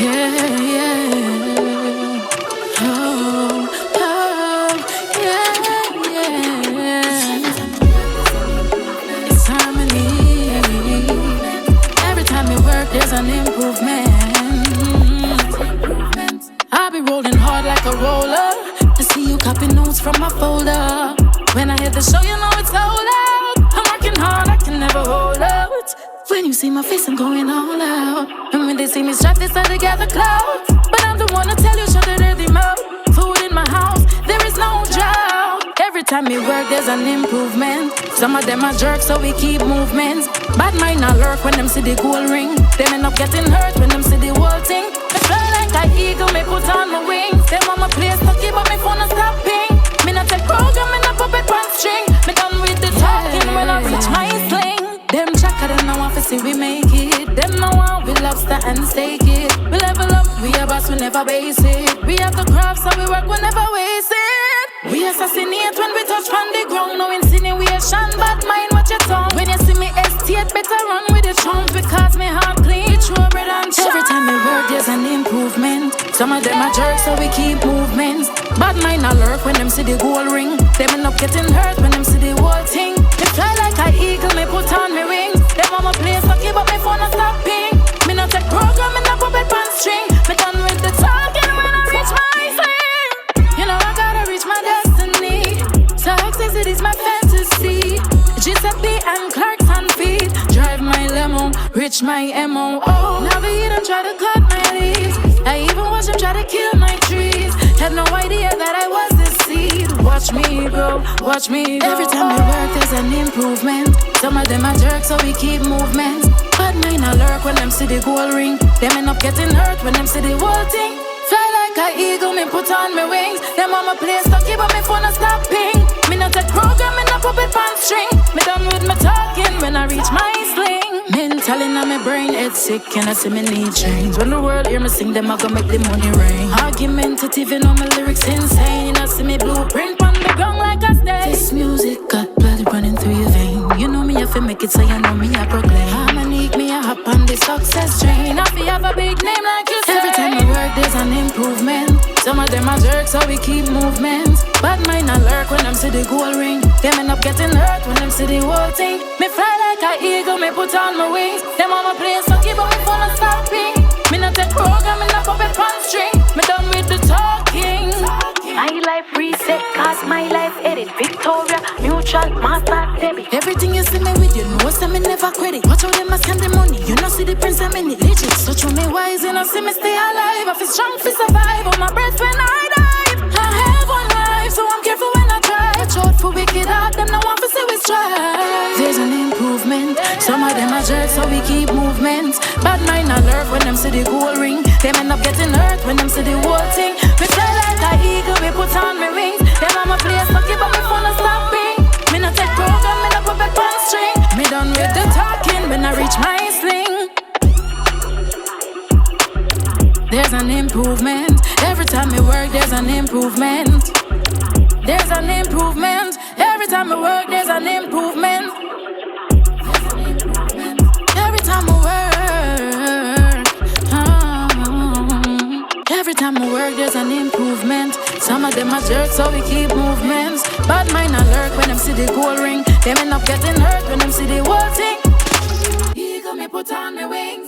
Yeah, yeah. Oh, oh, yeah, yeah. It's harmony. Every time you work, there's an improvement. I be rolling hard like a roller. I see you copy notes from my folder. When I hit the show, you know it's all out. I'm working hard, I can never hold out. When you see my face, I'm going all out. And when they see me strapped, they start to gather clouds. But I'm the one to tell you, shut the dirty mouth. Food in my house, there is no drought. Every time we work, there's an improvement. Some of them are jerks, so we keep movements. Bad mind not lurk when them see the gold ring. Them end up getting hurt when them see the whole thing. I fly like an eagle, me put on my wings. Them on my place, stucky, but me phone not stopping. Me not take program, me not puppet pan string. Me done with the talking when I reach my sling. Them chaka, them now want to see we make it. Them now want we lobster and steak it. We level up, we a boss, we never base it. We have the craft, so we work, we never waste it. We assassinate when we touch on the ground. No insinuation, bad mind, watch your tongue. When you see me estate, better run with the chums. Because me heart clean, true bread and chum. Every time we work, there's an improvement. Some of them are jerks, so we keep movements. Bad mind not lurk when them see the gold ring. Them end up getting hurt when them see the whole thing. Me fly like an eagle, me put on me wings. Them on my place, lucky, but my phone not stopping. Me not take program, me not puppet pan string. Me done with the talking when I reach my sling. You know I gotta reach my destiny. Success, it is my fantasy. Giuseppe and Clarks on feet. Drive my limo, reach my MO. Oh, now they don't try to cut my leaves. I even watch them try to kill my trees. Had no idea that I was the seed. Watch me grow, watch me grow. Every time we work, there's an improvement. Some of them are jerks, so we keep movements. Bad mind a lurk when them see the gold ring. Them end up getting hurt when them see the whole thing. Fly like an eagle, me put on my wings. Them on my place, stucky, but me phone not stopping. Me not take program, me not puppet pan string. Me done with my talking when I reach my sling. Mentally now my brain head sick and I see me need change. When the world hear me sing, them I go make the money rain. Argumentative, you know my lyrics insane. I see me blueprint on the ground like a stage. This music got blood running through your vein. You know me, I feel make it, so you know me, I proclaim. Harmony, me, I hop on the success train. I feel have a big name like you say. Every time I work, there's an improvement. Some of them are jerks, so we keep movements. Bad mind I lurk when them see the gold ring. Them end up getting hurt when them see the whole thing. Me fly like an eagle, me put on my wings. Them on my place, so keep on me phone not stopping. Me not take program, me not puppet pan string. Me done with the talking. My life reset, cause my life edit. Victoria, mutual, master, debit. Everything you see me with, you know, say me never credit. Watch how them a scan the money, you know see the prince I'm in it legit. So true me wise, you know see me stay alive. I feel strong for survive, on my breath when I dive. I have one life, so I'm careful when I try. Watch out for wicked heart, them no want to see we strive. There's an improvement, some of them are jerks, so we keep movements. Bad mind I lurk when them see the gold ring. Them end up getting hurt when them see the whole thing. Me fly like an eagle, me put on my wings. Them on my place, lucky, but me phone not stopping. Me not take program, me not puppet pan string. Me done with the talking when I reach my sling. There's an improvement. Every time we work, there's an improvement. There's an improvement. Every time we work, there's an improvement. Every time we work, every time we work, there's an improvement. Some of them are jerks, so we keep movements. Bad mind I lurk when them see the gold ring. Them end up getting hurt when them see the whole thing. Eagle, me put on my wings.